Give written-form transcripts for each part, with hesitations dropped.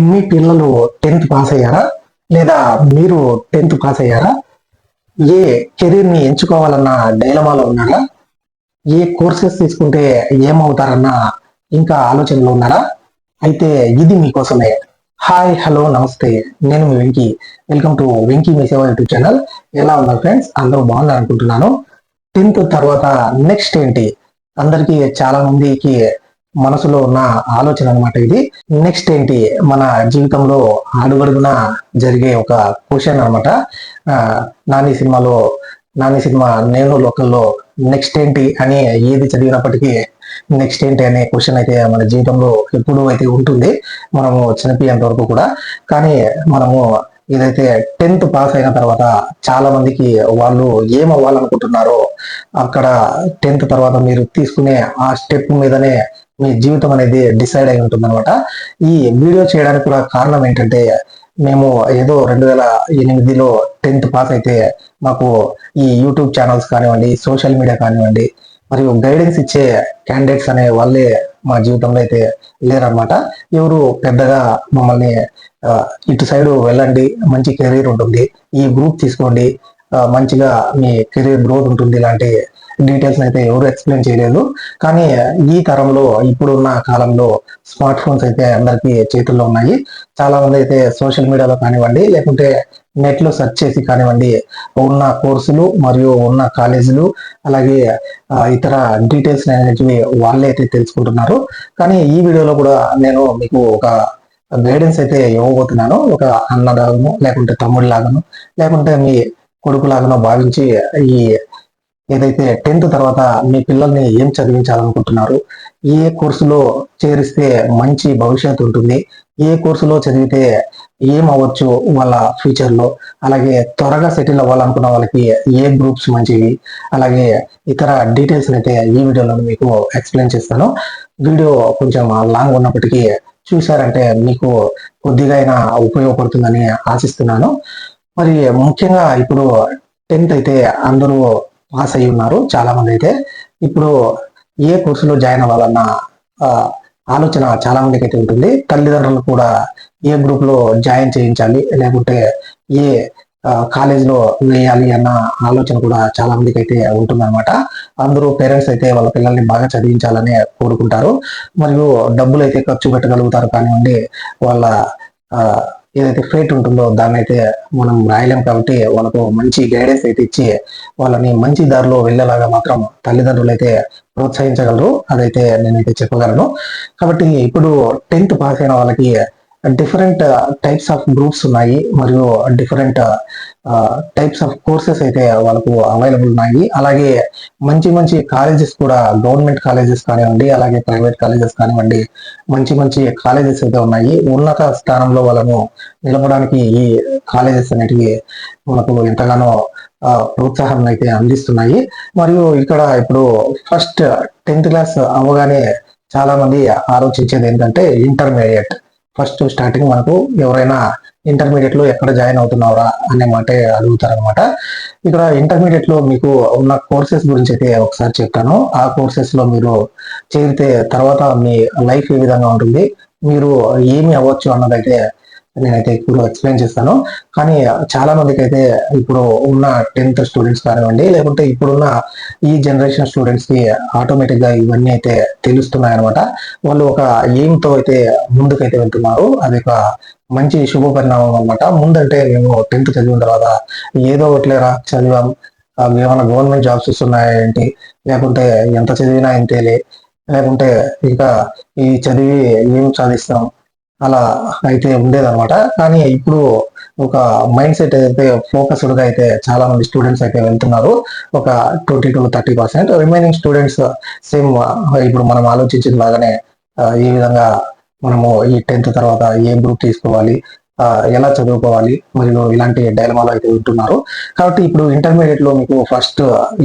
మీ పిల్లలు 10th pass అయ్యారా? లేదా మీరు 10th పాస్ అయ్యారా? ఏ కెరీర్‌ని ఎంచుకోవాలన్న డైలమాలో ఉన్నారా? ఏ కోర్సెస్ తీసుకుంటే ఏమవుతారన్న ఇంకా ఆలోచనలో ఉన్నారా? అయితే ఇది మీకోసమే. హాయ్, హలో, నమస్తే. నేను మీ వెంకీ. వెల్కమ్ టు వెంకీ మీ సేవ యూట్యూబ్ ఛానల్. ఎలా ఉన్నారు ఫ్రెండ్స్? అందరూ బాగున్నారు అనుకుంటున్నాను. 10th తర్వాత నెక్స్ట్ ఏంటి? అందరికీ చాలా మందికి మనసులో ఉన్న ఆలోచన అనమాట ఇది. నెక్స్ట్ ఏంటి మన జీవితంలో అడుగడుగున జరిగే ఒక క్వశ్చన్ అనమాట. నాని సినిమాలో నాని సినిమా నేను లోకల్లో నెక్స్ట్ ఏంటి అని ఏది చదివినప్పటికీ నెక్స్ట్ ఏంటి అనే క్వశ్చన్ అయితే మన జీవితంలో ఎప్పుడూ అయితే ఉంటుంది, మనము చనిపోయేంత వరకు కూడా. కానీ మనము ఏదైతే 10th పాస్ అయిన తర్వాత చాలా మందికి వాళ్ళు ఏం అవ్వాలనుకుంటున్నారో అక్కడ 10th తర్వాత మీరు తీసుకునే ఆ స్టెప్ మీదనే మీ జీవితం అనేది డిసైడ్ అయి ఉంటుంది అనమాట. ఈ వీడియో చేయడానికి కూడా కారణం ఏంటంటే, మేము ఏదో 2008లో 10th పాస్ అయితే మాకు ఈ యూట్యూబ్ ఛానల్స్ కానివ్వండి, సోషల్ మీడియా కానివ్వండి, మరియు గైడెన్స్ ఇచ్చే క్యాండిడేట్స్ అనే వాళ్ళే మా జీవితంలో అయితే లేరనమాట. ఎవరు పెద్దగా మమ్మల్ని ఇటు సైడ్ వెళ్ళండి, మంచి కెరీర్ ఉంటుంది, ఈ గ్రూప్ తీసుకోండి, మంచిగా మీ కెరీర్ గ్రోత్ ఉంటుంది, ఇలాంటి డీటెయిల్స్ అయితే ఎవరు ఎక్స్ప్లెయిన్ చేయలేదు. కానీ ఈ తరంలో ఇప్పుడున్న కాలంలో స్మార్ట్ ఫోన్స్ అయితే అందరికీ చేతుల్లో ఉన్నాయి. చాలా మంది అయితే సోషల్ మీడియాలో కానివ్వండి, లేకుంటే నెట్ లో సెర్చ్ చేసి కానివ్వండి, ఉన్న కోర్సులు మరియు ఉన్న కాలేజీలు అలాగే ఇతర డీటెయిల్స్ అనేటివి వాళ్ళే అయితే తెలుసుకుంటున్నారు. కానీ ఈ వీడియోలో కూడా నేను మీకు ఒక గైడెన్స్ అయితే ఇవ్వబోతున్నాను. ఒక అన్నలాగను, లేకుంటే తమ్ముడు లాగాను, లేకుంటే మీ కొడుకు లాగానో భావించి ఈ ఏదైతే 10th తర్వాత మీ పిల్లల్ని ఏం చదివించాలనుకుంటున్నారు, ఏ కోర్సులో చేరిస్తే మంచి భవిష్యత్తు ఉంటుంది, ఏ కోర్సులో చదివితే ఏం అవ్వచ్చు వాళ్ళ ఫ్యూచర్లో, అలాగే త్వరగా సెటిల్ అవ్వాలనుకున్న వాళ్ళకి ఏ గ్రూప్స్ మంచివి, అలాగే ఇతర డీటెయిల్స్ అయితే ఈ వీడియోలో మీకు ఎక్స్ప్లెయిన్ చేస్తాను. వీడియో కొంచెం లాంగ్ ఉన్నప్పటికీ చూసారంటే మీకు కొద్దిగా అయినా ఉపయోగపడుతుందని ఆశిస్తున్నాను. మరి ముఖ్యంగా ఇప్పుడు 10th అయితే అందరూ పాస్ అయి ఉన్నారు. చాలా మంది అయితే ఇప్పుడు ఏ కోర్సులో జాయిన్ అవ్వాలన్న ఆలోచన చాలా మందికి అయితే ఉంటుంది. తల్లిదండ్రులు కూడా ఏ గ్రూప్ లో జాయిన్ చేయించాలి, లేకుంటే ఏ కాలేజీలో వేయాలి అన్న ఆలోచన కూడా చాలా మందికి అయితే ఉంటుందన్నమాట. అందరూ పేరెంట్స్ అయితే వాళ్ళ పిల్లల్ని బాగా చదివించాలని కోరుకుంటారు, మరియు డబ్బులు అయితే ఖర్చు పెట్టగలుగుతారు కానివ్వండి. వాళ్ళ ఏదైతే ఫేట్ ఉంటుందో దాన్ని అయితే మనం రాయలేం, కాబట్టి వాళ్ళకు మంచి గైడెన్స్ అయితే ఇచ్చి వాళ్ళని మంచి దారిలో వెళ్ళేలాగా మాత్రం తల్లిదండ్రులు అయితే ప్రోత్సహించగలరు. అదైతే నేనైతే చెప్పగలను. కాబట్టి ఇప్పుడు 10th పాస్ అయిన వాళ్ళకి డిఫరెంట్ టైప్స్ ఆఫ్ గ్రూప్స్ ఉన్నాయి, మరియు డిఫరెంట్ టైప్స్ ఆఫ్ కోర్సెస్ అయితే వాళ్ళకు అవైలబుల్ ఉన్నాయి. అలాగే మంచి మంచి కాలేజెస్ కూడా, గవర్నమెంట్ కాలేజెస్ కానివ్వండి, అలాగే ప్రైవేట్ కాలేజెస్ కానివ్వండి, మంచి మంచి కాలేజెస్ అయితే ఉన్నాయి. ఉన్నత స్థానంలో వాళ్ళను నిలపడానికి ఈ కాలేజెస్ అనేటివి మనకు ఎంతగానో ప్రోత్సాహం అయితే అందిస్తున్నాయి. మరియు ఇక్కడ ఇప్పుడు ఫస్ట్ 10th క్లాస్ అవ్వగానే చాలా మంది ఆలోచించేది ఏంటంటే ఇంటర్మీడియట్. ఫస్ట్ స్టార్టింగ్ మనకు ఎవరైనా ఇంటర్మీడియట్ లో ఎక్కడ జాయిన్ అవుతున్నారా అనే మాట అడుగుతారనమాట. ఇక్కడ ఇంటర్మీడియట్ లో మీకు ఉన్న కోర్సెస్ గురించి అయితే ఒకసారి చెప్తాను. ఆ కోర్సెస్ లో మీరు చేరితే తర్వాత మీ లైఫ్ ఏ విధంగా ఉంటుంది, మీరు ఏమి అవ్వచ్చు అన్నదైతే నేనైతే ఇప్పుడు ఎక్స్ప్లెయిన్ చేస్తాను. కానీ చాలా మందికి అయితే ఇప్పుడు ఉన్న 10th స్టూడెంట్స్ కానివ్వండి, లేకుంటే ఇప్పుడున్న ఈ జనరేషన్ స్టూడెంట్స్ కి ఆటోమేటిక్ గా ఇవన్నీ అయితే తెలుస్తున్నాయి అనమాట. వాళ్ళు ఒక ఎయిమ్ తో అయితే ముందుకైతే వెళ్తున్నారు. అది ఒక మంచి శుభ పరిణామం అనమాట. ముందంటే మేము 10th చదివిన తర్వాత ఏదో ఒకటిలేరా చదివాం, ఏమైనా గవర్నమెంట్ జాబ్స్ వస్తున్నాయా ఏంటి, లేకుంటే ఎంత చదివినా ఇంతేలే, లేకుంటే ఇంకా ఈ చదివి ఏం సాధిస్తాం, అలా అయితే ఉండేదన్నమాట. కానీ ఇప్పుడు ఒక మైండ్ సెట్ అయితే ఫోకస్డ్ గా అయితే చాలా మంది స్టూడెంట్స్ అయితే వెళ్తున్నారు. ఒక 20 to 30%. రిమైనింగ్ స్టూడెంట్స్ సేమ్ ఇప్పుడు మనం ఆలోచించిన లాగానే ఈ విధంగా మనము ఈ 10th తర్వాత ఏ గ్రూప్ తీసుకోవాలి, ఎలా చదువుకోవాలి, మరియు ఇలాంటి డైలమాలో అయితే ఉంటున్నారు. కాబట్టి ఇప్పుడు ఇంటర్మీడియట్ లో మీకు ఫస్ట్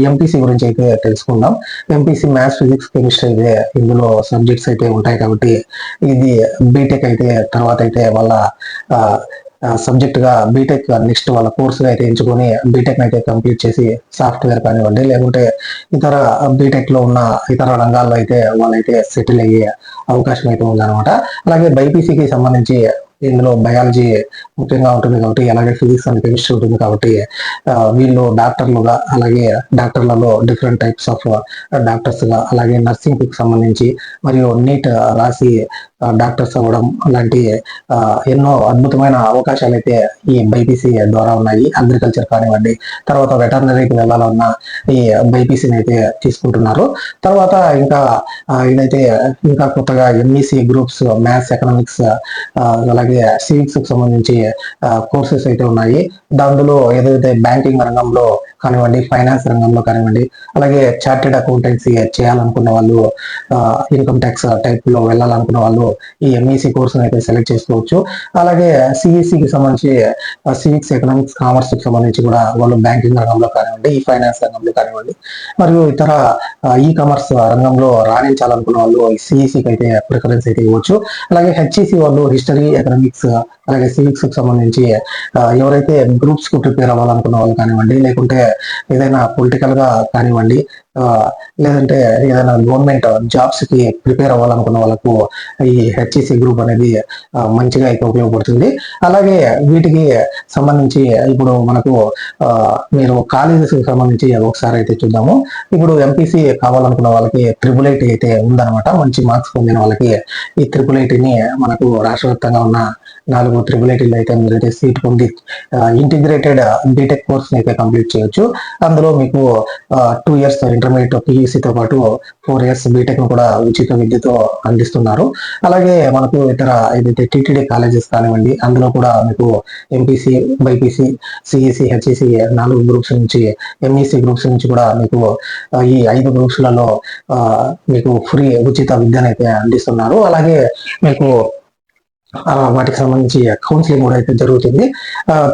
ఎంపీసీ గురించి అయితే తెలుసుకుందాం. ఎంపీసీ మ్యాథ్స్, ఫిజిక్స్, కెమిస్ట్రీ అయితే ఇందులో సబ్జెక్ట్స్ అయితే ఉంటాయి. కాబట్టి ఇది బీటెక్ అయితే తర్వాత అయితే వాళ్ళ సబ్జెక్ట్ గా బీటెక్ నెక్స్ట్ వాళ్ళ కోర్సుగా అయితే ఎంచుకొని బీటెక్ అయితే కంప్లీట్ చేసి సాఫ్ట్వేర్ కానివ్వండి, లేకుంటే ఇతర బీటెక్ లో ఉన్న ఇతర రంగాల్లో అయితే వాళ్ళైతే సెటిల్ అయ్యే అవకాశం అయితే ఉందన్నమాట. అలాగే బైపీసీకి సంబంధించి ఇందులో బయాలజీ ముఖ్యంగా ఉంటుంది కాబట్టి, అలాగే ఫిజిక్స్ అండ్ కెమిస్ట్రీ ఉంటుంది కాబట్టి వీళ్ళు డాక్టర్లుగా, అలాగే డాక్టర్లలో డిఫరెంట్ టైప్స్ ఆఫ్ డాక్టర్స్ గా, అలాగే నర్సింగ్ కి సంబంధించి మరియు నీట్ రాసి డాక్టర్స్ అవ్వడం అలాంటి ఎన్నో అద్భుతమైన అవకాశాలు అయితే ఈ బైపీసీ ద్వారా ఉన్నాయి. అగ్రికల్చర్ కానివ్వండి, తర్వాత వెటర్నరీకి వెళ్ళాలన్నా ఈ బైపీసీని అయితే తీసుకుంటున్నారు. తర్వాత ఇంకా ఇదైతే ఇంకా కొత్తగా ఎంఈసీ గ్రూప్స్, మ్యాథ్స్, ఎకనామిక్స్, అలాగే సివిక్స్ కి సంబంధించి కోర్సెస్ అయితే ఉన్నాయి. దాంట్లో ఏదైతే బ్యాంకింగ్ రంగంలో కానివ్వండి, ఫైనాన్స్ రంగంలో కానివ్వండి, అలాగే చార్టెడ్ అకౌంటెన్సీ చేయాలనుకున్న వాళ్ళు, ఇన్కమ్ ట్యాక్స్ టైప్ లో వెళ్ళాలనుకున్న వాళ్ళు ఈ ఎంఈసీ కోర్సును అయితే సెలెక్ట్ చేసుకోవచ్చు. అలాగే సిఈసికి సంబంధించి సివిక్స్, ఎకనామిక్స్, కామర్స్ కి సంబంధించి కూడా వాళ్ళు బ్యాంకింగ్ రంగంలో కానివ్వండి, ఈ ఫైనాన్స్ రంగంలో కానివ్వండి, మరియు ఇతర ఈ కామర్స్ రంగంలో రాణించాలనుకున్న వాళ్ళు సిఈసికి అయితే ప్రిఫరెన్స్ అయితే ఇవ్వచ్చు. అలాగే హెచ్ఈసి వాళ్ళు హిస్టరీ, ఎకనామిక్స్, అలాగే సివిక్స్ కి సంబంధించి ఎవరైతే గ్రూప్స్ కు ప్రిపేర్ అవ్వాలనుకున్న వాళ్ళు కానివ్వండి, లేకుంటే ఏదైనా పొలిటికల్ గా కానివ్వండి, లేదంటే ఏదైనా గవర్నమెంట్ జాబ్స్ కి ప్రిపేర్ అవ్వాలనుకున్న వాళ్ళకు ఈ హెచ్ఈసి గ్రూప్ అనేది మంచిగా అయితే ఉపయోగపడుతుంది. అలాగే వీటికి సంబంధించి ఇప్పుడు మనకు మీరు కాలేజెస్ కి సంబంధించి ఒకసారి అయితే చూద్దాము. ఇప్పుడు ఎంపీసీ కావాలనుకున్న వాళ్ళకి ట్రిపుల్ ఐటీ అయితే ఉందన్నమాట. మంచి మార్క్స్ పొందిన వాళ్ళకి ఈ ట్రిపుల్ ఐటీని మనకు రాష్ట్ర వ్యాప్తంగా ఉన్న 4 ట్రిపుల్ ఐటీలు అయితే మీరైతే సీట్ పొంది ఇంటిగ్రేటెడ్ బీటెక్ కోర్స్ అయితే కంప్లీట్ చేయొచ్చు. అందులో మీకు 2 years ఇంటర్మీడియట్ పియూసీతో పాటు 4 years బీటెక్ ను కూడా ఉచిత విద్యతో అందిస్తున్నారు. అలాగే మనకు ఇతర ఏదైతే టీటీడీ కాలేజెస్ కానివ్వండి, అందులో కూడా మీకు MPC, BiPC, CEC, HEC 4 groups నుంచి, ఎంఈసి గ్రూప్స్ నుంచి కూడా మీకు ఈ 5 గ్రూప్స్లలో మీకు ఫ్రీ ఉచిత విద్యనైతే అందిస్తున్నారు. అలాగే మీకు వాటికి సంబంధించి కౌన్సిలింగ్ కూడా అయితే జరుగుతుంది.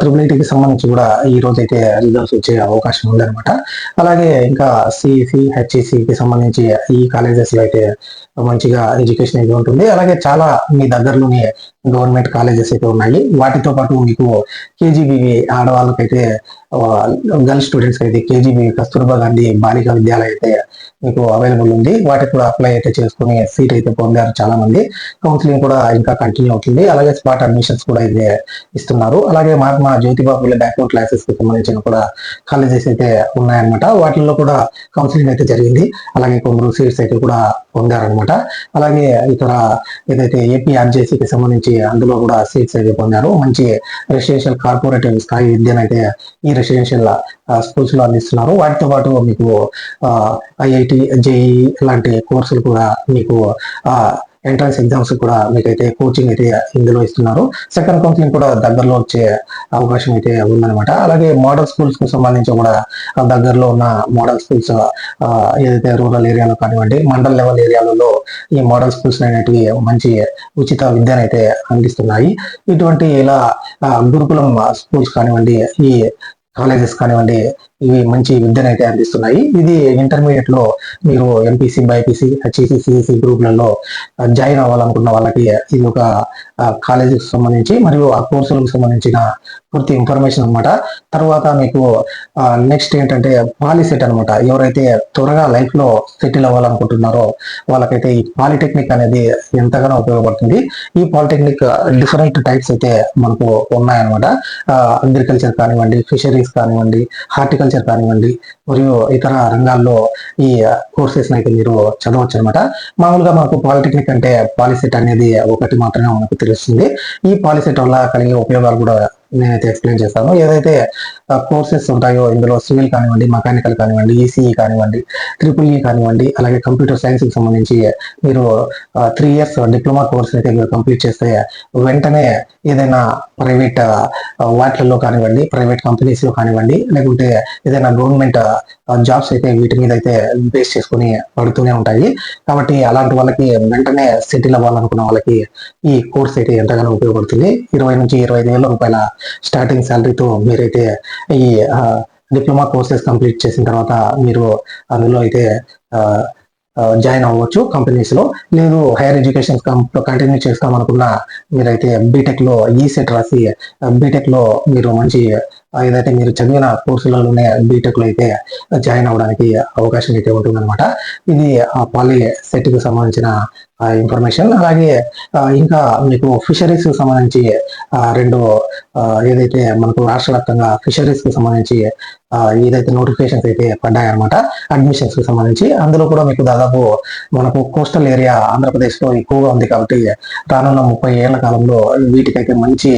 ట్రిపుల్ ఐటీకి సంబంధించి కూడా ఈ రోజు అయితే రిజల్ట్స్ వచ్చే అవకాశం ఉందన్నమాట. అలాగే ఇంకా సిఈసి, హెచ్ఈసికి సంబంధించి ఈ కాలేజెస్ లో అయితే మంచిగా ఎడ్యుకేషన్ అయితే ఉంటుంది. అలాగే చాలా మీ దగ్గరలోనే గవర్నమెంట్ కాలేజెస్ అయితే ఉన్నాయి. వాటితో పాటు మీకు కేజీబీవి ఆడవాళ్ళకైతే, గర్ల్స్ స్టూడెంట్స్ అయితే కేజీబీవి కస్తూర్బా గాంధీ బాలికా విద్యాలయం అయితే మీకు అవైలబుల్ ఉంది. వాటికి కూడా అప్లై అయితే చేసుకుని సీట్ అయితే పొందారు చాలా మంది. కౌన్సిలింగ్ కూడా ఇంకా కంటిన్యూ అవుతుంది. అలాగే స్పాట్ అడ్మిషన్స్ కూడా అయితే ఇస్తున్నారు. అలాగే మహాత్మా జ్యోతిబా ఫులే బ్యాక్వర్డ్ క్లాసెస్ కి సంబంధించిన కూడా కాలేజెస్ అయితే ఉన్నాయన్నమాట. వాటిల్లో కూడా కౌన్సిలింగ్ అయితే జరిగింది. అలాగే కొందరు సీట్స్ అయితే కూడా పొందారనమాట. అలాగే ఇతర ఏదైతే ఏపీఆర్జేసీకి సంబంధించి అందులో కూడా సీట్స్ అయితే పొందారు. మంచి రెసిడెన్షియల్ కార్పొరేటివ్ స్థాయి విద్యను అయితే ఈ రెసిడెన్షియల్ స్కూల్స్ లో అందిస్తున్నారు. వాటితో పాటు మీకు ఐఐటి, జేఈ లాంటి కోర్సులు కూడా మీకు ఎంట్రన్స్ ఎగ్జామ్స్ కూడా మీకైతే కోచింగ్ అయితే ఇందులో ఇస్తున్నారు. సెకండ్ కౌన్సిలింగ్ కూడా దగ్గరలో వచ్చే అవకాశం అయితే ఉందన్నమాట. అలాగే మోడల్ స్కూల్స్ కు సంబంధించి కూడా దగ్గరలో ఉన్న మోడల్ స్కూల్స్ ఏదైతే రూరల్ ఏరియాలో కానివ్వండి, మండల్ లెవెల్ ఏరియాలలో ఈ మోడల్ స్కూల్స్ అనేటివి మంచి ఉచిత విద్యను అయితే అందిస్తున్నాయి. ఇటువంటి ఇలా గురుకులం స్కూల్స్ కానివ్వండి, ఈ కాలేజెస్ కానివ్వండి, ఇవి మంచి విద్యను అయితే అందిస్తున్నాయి. ఇది ఇంటర్మీడియట్ లో మీరు ఎంపీసీ, బైపీసీ, హెచ్ఈసి, సిఈసి గ్రూప్లలో జాయిన్ అవ్వాలనుకున్న వాళ్ళకి ఇది ఒక కాలేజీకి సంబంధించి మరియు ఆ కోర్సులకు సంబంధించిన పూర్తి ఇన్ఫర్మేషన్ అనమాట. తర్వాత మీకు నెక్స్ట్ ఏంటంటే పాలిసెట్ అనమాట. ఎవరైతే త్వరగా లైఫ్ లో సెటిల్ అవ్వాలనుకుంటున్నారో వాళ్ళకైతే ఈ పాలిటెక్నిక్ అనేది ఎంతగానో ఉపయోగపడుతుంది. ఈ పాలిటెక్నిక్ డిఫరెంట్ టైప్స్ అయితే మనకు ఉన్నాయన్నమాట. అగ్రికల్చర్ కానివ్వండి, ఫిషరీస్ కానివ్వండి, హార్టికల్చర్ కానివ్వండి, మరియు ఇతర రంగాల్లో ఈ కోర్సెస్ అయితే మీరు చదవచ్చు అనమాట. మామూలుగా మనకు పాలిటెక్నిక్ అంటే పాలిసెట్ అనేది ఒకటి మాత్రమే మనకు తెలుస్తుంది. ఈ పాలిసెట్ వల్ల కలిగే ఉపయోగాలు కూడా నేనైతే ఎక్స్ప్లెయిన్ చేస్తాను. ఏదైతే కోర్సెస్ ఉంటాయో ఇందులో సివిల్ కానివ్వండి, మెకానికల్ కానివ్వండి, ఈసీఈ కానివ్వండి, ట్రిపుల్ ఈ కానివ్వండి, అలాగే కంప్యూటర్ సైన్స్ కి సంబంధించి మీరు 3 years డిప్లొమా కోర్స్ అయితే మీరు కంప్లీట్ చేస్తే వెంటనే ఏదైనా ప్రైవేట్ వాటిల్లో కానివ్వండి, ప్రైవేట్ కంపెనీస్ లో కానివ్వండి, లేకుంటే ఏదైనా గవర్నమెంట్ జాబ్స్ అయితే వీటి మీద అయితే బేస్ చేసుకుని పడుతూనే ఉంటాయి. కాబట్టి అలాంటి వాళ్ళకి వెంటనే సెటిల్ అవ్వాలనుకున్న వాళ్ళకి ఈ కోర్స్ అయితే ఎంతగానో ఉపయోగపడుతుంది. 20 నుంచి 25 వేల రూపాయల స్టార్టింగ్ శాలరీతో మీరైతే ఈ డిప్లొమా కోర్సెస్ కంప్లీట్ చేసిన తర్వాత మీరు అందులో అయితే జాయిన్ అవ్వచ్చు కంపెనీస్ లో. లేదు హైయర్ ఎడ్యుకేషన్ కంటిన్యూ చేస్తాం అనుకున్నా మీరైతే బీటెక్ లో ఈసెట్ రాసి బీటెక్ లో మీరు మంచి ఏదైతే మీరు చదివిన కోర్సులలోనే బీటెక్ లో అయితే జాయిన్ అవ్వడానికి అవకాశం అయితే ఉంటుందన్నమాట. ఇది పాలి సెట్ కి సంబంధించిన ఇన్ఫర్మేషన్. అలాగే ఇంకా మీకు ఫిషరీస్ కి సంబంధించి రెండు ఏదైతే మనకు రాష్ట్ర వ్యాప్తంగా ఫిషరీస్ కి సంబంధించి ఏదైతే నోటిఫికేషన్స్ అయితే పడ్డాయన్నమాట అడ్మిషన్స్ కి సంబంధించి, అందులో కూడా మీకు దాదాపు మనకు కోస్టల్ ఏరియా ఆంధ్రప్రదేశ్ లో ఎక్కువగా ఉంది కాబట్టి రానున్న 30 ఏళ్ల కాలంలో వీటికైతే మంచి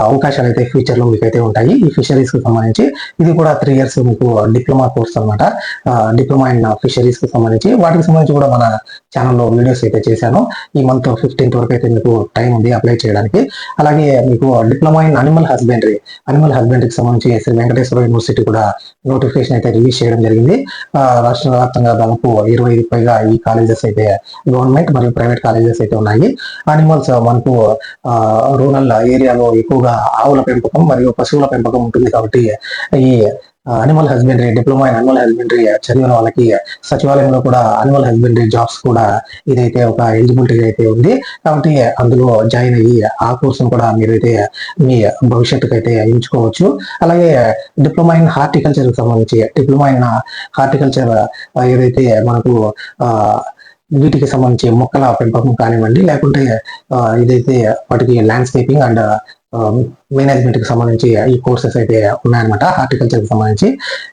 అవకాశాలు అయితే ఫ్యూచర్ లో మీకైతే ఉంటాయి. ఈ ఫిషరీస్ కి సంబంధించి ఇది కూడా 3 years మీకు డిప్లొమా కోర్స్ అనమాట, డిప్లొమా ఇన్ ఫిషరీస్ కి సంబంధించి. వాటికి సంబంధించి కూడా మన ఛానల్లో వీడియోస్ అయితే చేశాను. ఈ మంత్ 15th వరకు అయితే మీకు టైం ఉంది అప్లై చేయడానికి. అలాగే మీకు డిప్లొమా ఇన్ అనిమల్ హస్బెండరీకి సంబంధించి శ్రీ వెంకటేశ్వర యూనివర్సిటీ కూడా నోటిఫికేషన్ అయితే రిలీజ్ చేయడం జరిగింది. రాష్ట్ర వ్యాప్తంగా దాదాపు 25 పైగా ఈ కాలేజెస్ అయితే గవర్నమెంట్ మరియు ప్రైవేట్ కాలేజెస్ అయితే ఉన్నాయి. అనిమల్స్ మనకు రూరల్ ఏరియాలో ఎక్కువగా ఆవుల పెంపకం మరియు పశువుల పెంపకం ఉంటుంది కాబట్టి ఈ animal husbandry, diploma in animal husbandry చదివిన వాళ్ళకి సచివాలయంలో కూడా అనిమల్ హస్బెండరీ జాబ్స్ కూడా ఇదైతే ఒక ఎలిజిబిలిటీ అయితే ఉంది కాబట్టి అందులో జాయిన్ అయ్యి ఆ కోర్సును కూడా మీరైతే మీ భవిష్యత్తుకు అయితే ఎంచుకోవచ్చు. అలాగే డిప్లొమా ఇన్ హార్టికల్చర్ కి సంబంధించి ఏదైతే మనకు వీటికి సంబంధించి మొక్కల పెంపకం కానివ్వండి, లేకుంటే ఇదైతే వాటికి ల్యాండ్స్కేపింగ్ అండ్ మేనేజ్మెంట్ కి సంబంధించి ఈ కోర్సెస్ అయితే ఉన్నాయన్నమాట. హార్టికల్చర్ కి సంబంధించి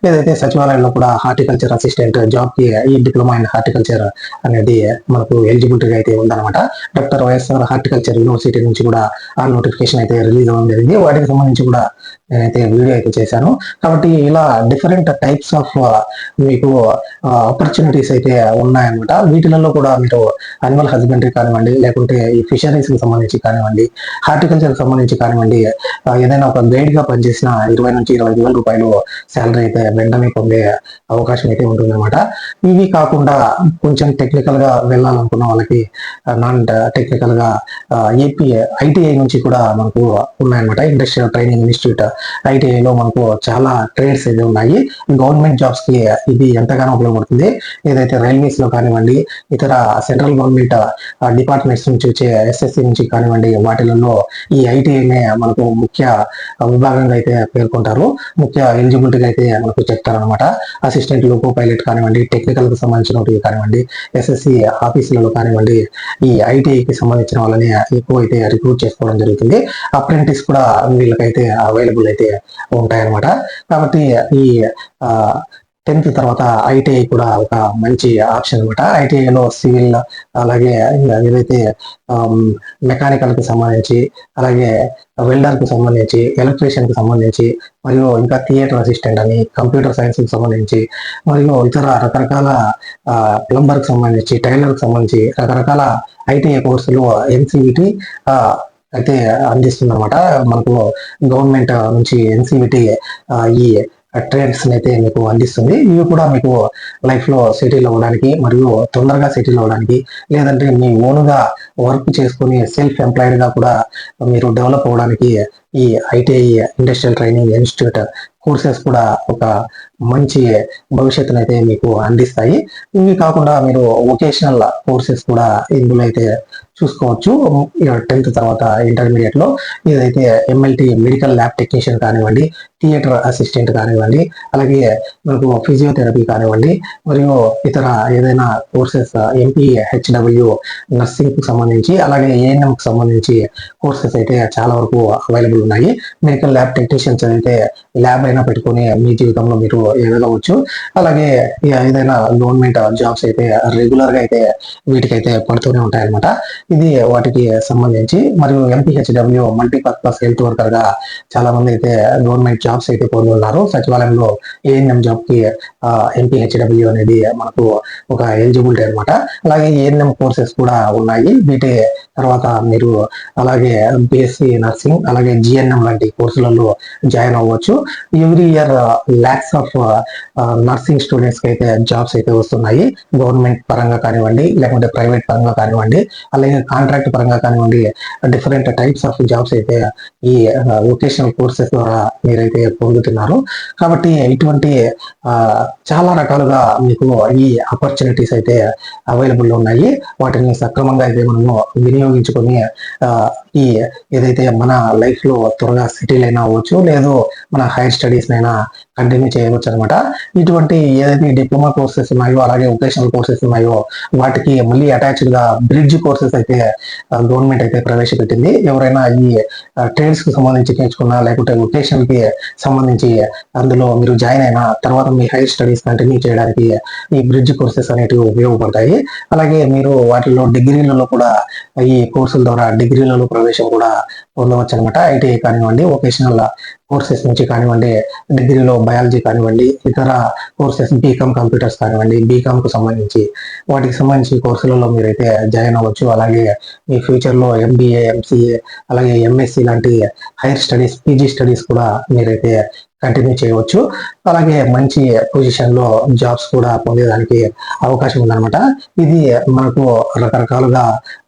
ఏదైతే సచివాలయంలో కూడా హార్టికల్చర్ అసిస్టెంట్ జాబ్ కి ఈ డిప్లొమా ఇన్ హార్టికల్చర్ అనేది మనకు ఎలిజిబిలిటీ అయితే ఉందన్నమాట. డాక్టర్ వైఎస్ఆర్ హార్టికల్చర్ యూనివర్సిటీ నుంచి కూడా ఆ నోటిఫికేషన్ అయితే రిలీజ్ అవ్వడం జరిగింది. వాటికి సంబంధించి కూడా నేనైతే వీడియో అయితే చేశాను. కాబట్టి ఇలా డిఫరెంట్ టైప్స్ ఆఫ్ మీకు ఆపర్చునిటీస్ అయితే ఉన్నాయన్నమాట. వీటిలలో కూడా మీరు అనిమల్ హస్బెండరీ కానివ్వండి, లేకుంటే ఈ ఫిషరీస్ కి సంబంధించి కానివ్వండి, హార్టికల్చర్ కి సంబంధించి కానివ్వండి, ఏదైనా ఒక గైడ్ గా పనిచేసిన 20 నుంచి 25 వేల రూపాయలు శాలరీ అయితే వెంటనే పొందే అవకాశం అయితే ఉంటుంది అనమాట. ఇవి కాకుండా కొంచెం టెక్నికల్ గా వెళ్ళాలనుకున్న వాళ్ళకి నాన్ టెక్నికల్ గా ఐటీఐ నుంచి కూడా మనకు ఉన్నాయన్నమాట. ఇండస్ట్రియల్ ట్రైనింగ్ ఇన్స్టిట్యూట్ ఐటీఐలో మనకు చాలా ట్రేడ్స్ అయితే ఉన్నాయి. గవర్నమెంట్ జాబ్స్ కి ఇది ఎంతగానో ఉపయోగపడుతుంది. ఏదైతే రైల్వేస్ లో కానివ్వండి, ఇతర సెంట్రల్ గవర్నమెంట్ డిపార్ట్మెంట్స్ నుంచి వచ్చే ఎస్ఎస్సి నుంచి కానివ్వండి, వాటిలలో ఈ ఐటీఐనే మనకు ముఖ్య విభాగంగా అయితే పేర్కొంటారు. ముఖ్య ఎలిజిబిలిటీగా అయితే మనకు చెప్తారనమాట. అసిస్టెంట్ లోకో పైలట్ కానివ్వండి, టెక్నికల్ కి సంబంధించినవి కానివ్వండి, ఎస్ఎస్సి ఆఫీసులలో కానివ్వండి, ఈ ఐటీఐకి సంబంధించిన వాళ్ళని ఎక్కువ అయితే రిక్రూట్ చేసుకోవడం జరుగుతుంది. అప్రెంటిస్ కూడా వీళ్ళకైతే అవైలబుల్ అయితే ఉంటాయన్నమాట. కాబట్టి ఈ 10th తర్వాత ఐటీఐ కూడా ఒక మంచి ఆప్షన్ అనమాట. ఐటీఐలో సివిల్, అలాగే ఏదైతే మెకానికల్ కి సంబంధించి, అలాగే వెల్డర్ కి సంబంధించి, ఎలక్ట్రీషియన్ కి సంబంధించి, మరియు ఇంకా థియేటర్ అసిస్టెంట్ అని, కంప్యూటర్ సైన్స్ కి సంబంధించి, మరియు ఇతర రకరకాల ప్లంబర్ కి సంబంధించి, టైలర్ కి సంబంధించి రకరకాల ఐటీఐ కోర్సులు ఎన్సివిటి అయితే అందిస్తుంది అనమాట. మనకు గవర్నమెంట్ నుంచి ఎన్సివిటి ఈ ట్రేడ్స్ అయితే మీకు అందిస్తుంది. ఇవి కూడా మీకు లైఫ్ లో సెటిల్ అవ్వడానికి మరియు తొందరగా సెటిల్ అవ్వడానికి, లేదంటే మీ ఓన్గా వర్క్ చేసుకుని సెల్ఫ్ ఎంప్లాయిడ్ గా కూడా మీరు డెవలప్ అవ్వడానికి ఈ ITI industrial training institute courses కూడా ఒక మంచి భవిష్యత్తును అయితే మీకు అందిస్తాయి. ఇవి కాకుండా మీరు వొకేషనల్ కోర్సెస్ కూడా ఇందులో అయితే చూసుకోవచ్చు. 10th తర్వాత ఇంటర్మీడియట్ లో ఏదైతే ఎంఎల్టీ మెడికల్ ల్యాబ్ టెక్నీషియన్ కానివ్వండి, థియేటర్ అసిస్టెంట్ కానివ్వండి, అలాగే మనకు ఫిజియోథెరపీ కానివ్వండి, మరియు ఇతర ఏదైనా కోర్సెస్ ఎంపీహెచ్డబ్ల్యూ నర్సింగ్ కు సంబంధించి, అలాగే ఏఎన్ఎం కు సంబంధించి కోర్సెస్ అయితే చాలా వరకు అవైలబుల్ ఉన్నాయి. మెడికల్ ల్యాబ్ టెక్నీషియన్స్ అయితే ల్యాబ్ అయినా పెట్టుకుని మీ జీవితంలో మీరు ఎదగవచ్చు. అలాగే ఏదైనా గవర్నమెంట్ జాబ్స్ అయితే రెగ్యులర్ గా అయితే వీటికైతే పడుతూనే ఉంటాయన్నమాట. ఇది వాటికి సంబంధించి. మరియు ఎంపీహెచ్డబ్ల్యూ మల్టీపర్పస్ హెల్త్ వర్కర్ గా చాలా మంది అయితే గవర్నమెంట్ జాబ్స్ అయితే పొందుతున్నారు. సచివాలయంలో ఏఎన్ఎం జాబ్ కి ఎంపీహెచ్డబ్ల్యూ అనేది మనకు ఒక ఎలిజిబిలిటీ అనమాట. అలాగే ఏఎన్ఎం కోర్సెస్ కూడా ఉన్నాయి. వీటి తర్వాత మీరు అలాగే బిఎస్సి నర్సింగ్, అలాగే జిఎన్ఎం లాంటి కోర్సులలో జాయిన్ అవ్వచ్చు. Every year lakhs of nursing students కి అయితే జాబ్స్ అయితే వస్తున్నాయి. గవర్నమెంట్ పరంగా కానివ్వండి, లేకుంటే ప్రైవేట్ పరంగా కానివ్వండి, అలాగే కాంట్రాక్ట్ పరంగా కానివ్వండి, డిఫరెంట్ టైప్స్ ఆఫ్ జాబ్స్ అయితే ఈ వొకేషనల్ కోర్సెస్ ద్వారా మీరైతే పొందుతున్నారు. కాబట్టి ఇటువంటి చాలా రకాలుగా మీకు ఈ ఆపర్చునిటీస్ అయితే అవైలబుల్ ఉన్నాయి. వాటిని సక్రమంగా అయితే మనము వినియోగించుకొని ఈ ఏదైతే మన లైఫ్ లో త్వరగా సెటిల్ అయినా అవ్వచ్చు, లేదు మన హైర్ స్టడీ స్టడీస్ నైనా కంటిన్యూ చేయవచ్చు అనమాట. ఇటువంటి ఏదైతే డిప్లొమా కోర్సెస్ ఉన్నాయో అలాగే వొకేషనల్ కోర్సెస్ ఉన్నాయో వాటికి మళ్ళీ అటాచ్డ్ గా బ్రిడ్జ్ కోర్సెస్ అయితే గవర్నమెంట్ అయితే ప్రవేశపెట్టింది. ఎవరైనా ఈ ట్రేడ్స్ కి సంబంధించి నేర్చుకున్నా లేకుంటే వొకేషనల్ కి సంబంధించి అందులో మీరు జాయిన్ అయిన తర్వాత మీ హైయర్ స్టడీస్ కంటిన్యూ చేయడానికి ఈ బ్రిడ్జ్ కోర్సెస్ అనేటివి ఉపయోగపడతాయి. అలాగే మీరు వాటిలో డిగ్రీలలో కూడా ఈ కోర్సుల ద్వారా డిగ్రీలలో ప్రవేశం కూడా పొందవచ్చు అనమాట. ఐటీఐ కానివ్వండి, వొకేషనల్ కోర్సెస్ నుంచి కానివ్వండి, డిగ్రీలో బయాలజీ కానివ్వండి, ఇతర కోర్సెస్ బీకామ్ కంప్యూటర్స్ కానివ్వండి, బీకామ్ కు సంబంధించి వాటికి సంబంధించి కోర్సులలో మీరైతే జాయిన్ అవ్వచ్చు. అలాగే మీ ఫ్యూచర్ లో ఎంబీఏ, ఎంసీఏ, అలాగే ఎంఎస్సి లాంటి హైయర్ స్టడీస్, పీజీ స్టడీస్ కూడా మీరైతే కంటిన్యూ చేయవచ్చు. అలాగే మంచి పొజిషన్ లో జాబ్స్ కూడా పొందేదానికి అవకాశం ఉందన్నమాట. ఇది మనకు రకరకాలుగా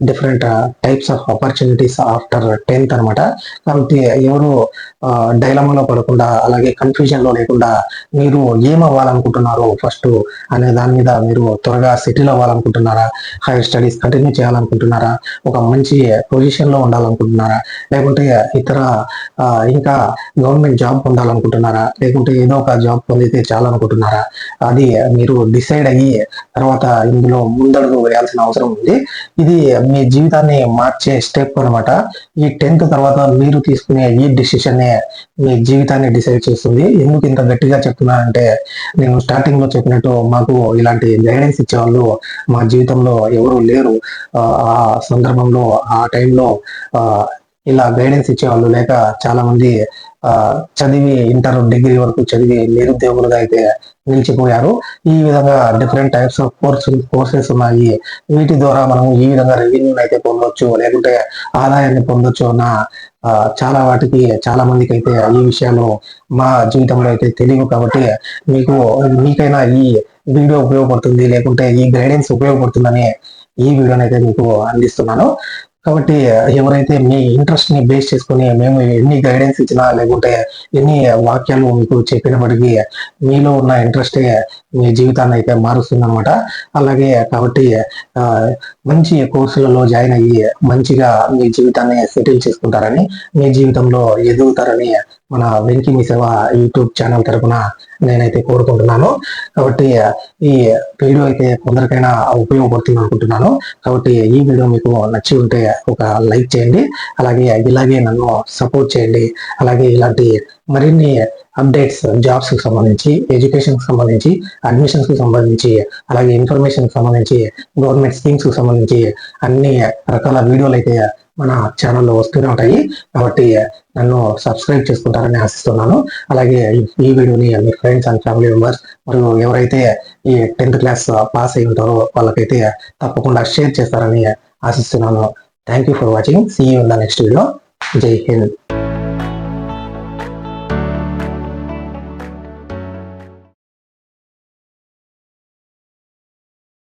different types of opportunities after 10th అనమాట. కాబట్టి ఎవరు డైలమాలో పడకుండా అలాగే కన్ఫ్యూజన్ లో లేకుండా మీరు ఏం అవ్వాలనుకుంటున్నారో ఫస్ట్ అనే దాని మీద మీరు త్వరగా సెటిల్ అవ్వాలనుకుంటున్నారా, హైయర్ స్టడీస్ కంటిన్యూ చేయాలనుకుంటున్నారా, ఒక మంచి పొజిషన్ లో ఉండాలనుకుంటున్నారా, లేకుంటే ఇతర ఇంకా గవర్నమెంట్ జాబ్ పొందాలనుకుంటున్నారా, లేకుంటే ఏదో ఒక జాబ్ పొందితే చాలనుకుంటున్నారా, అది మీరు డిసైడ్ అయ్యి తర్వాత ఇందులో ముందడుగు వేయాల్సిన అవసరం ఉంది. ఇది మీ జీవితాన్ని మార్చే స్టెప్ అనమాట. ఈ 10th తర్వాత మీరు తీసుకునే ఈ డిసిషన్ మీ జీవితాన్ని డిసైడ్ చేస్తుంది. ఎందుకు ఇంత గట్టిగా చెప్తున్నానంటే నేను స్టార్టింగ్ లో చెప్పినట్టు మాకు ఇలాంటి గైడెన్స్ ఇచ్చేవాళ్ళు మా జీవితంలో ఎవరు లేరు. ఆ సందర్భంలో ఆ టైంలో ఇలా గైడెన్స్ ఇచ్చేవాళ్ళు లేక చాలా మంది చదివి ఇంటర్ డిగ్రీ వరకు చదివి నిరుద్యోగులుగా అయితే నిలిచిపోయారు. ఈ విధంగా డిఫరెంట్ టైప్స్ ఆఫ్ కోర్సెస్ ఉన్నాయి. వీటి ద్వారా మనం ఈ విధంగా రెవెన్యూని అయితే పొందొచ్చు, లేకుంటే ఆదాయాన్ని పొందొచ్చు అన్న చాలా వాటికి చాలా మందికి అయితే ఈ విషయాలు మా జీవితంలో అయితే తెలియవు. కాబట్టి మీకైనా ఈ వీడియో ఉపయోగపడుతుంది, లేకుంటే ఈ గైడెన్స్ ఉపయోగపడుతుందని ఈ వీడియోని అయితే మీకు అందిస్తున్నాను. కాబట్టి ఎవరైతే మీ ఇంట్రెస్ట్ ని బేస్ చేసుకుని మేము ఎన్ని గైడెన్స్ ఇచ్చినా లేకుంటే ఎన్ని వాక్యాలు మీకు చెప్పినప్పటికీ మీలో ఉన్న ఇంట్రెస్టే మీ జీవితాన్ని అయితే మారుస్తుంది అనమాట. అలాగే కాబట్టి మంచి కోర్సులలో జాయిన్ అయ్యి మంచిగా మీ జీవితాన్ని సెటిల్ చేసుకుంటారని, మీ జీవితంలో ఎదుగుతారని మన వెంకీ మీ సేవ యూట్యూబ్ ఛానల్ తరపున నేనైతే కోరుకుంటున్నాను. కాబట్టి ఈ వీడియో అయితే కొందరికైనా ఉపయోగపడుతుంది అనుకుంటున్నాను. కాబట్టి ఈ వీడియో మీకు నచ్చి ఉంటే ఒక లైక్ చేయండి. అలాగే ఇలాగే నన్ను సపోర్ట్ చేయండి. అలాగే ఇలాంటి మరిన్ని అప్డేట్స్ జాబ్స్ కి సంబంధించి, ఎడ్యుకేషన్ కి సంబంధించి, అడ్మిషన్స్ కి సంబంధించి, అలాగే ఇన్ఫర్మేషన్ కి సంబంధించి, గవర్నమెంట్ స్కీమ్స్ కి సంబంధించి అన్ని రకాల వీడియోలు అయితే మన ఛానల్లో వస్తూనే ఉంటాయి. కాబట్టి నన్ను సబ్స్క్రైబ్ చేసుకుంటారని ఆశిస్తున్నాను. అలాగే ఈ వీడియోని మీ ఫ్రెండ్స్ అండ్ ఫ్యామిలీ మెంబర్స్ మరియు ఎవరైతే ఈ 10th క్లాస్ పాస్ అయి ఉంటారో వాళ్ళకైతే తప్పకుండా షేర్ చేస్తారని ఆశిస్తున్నాను. Thank you for watching. See you in the next video. జై హింద్.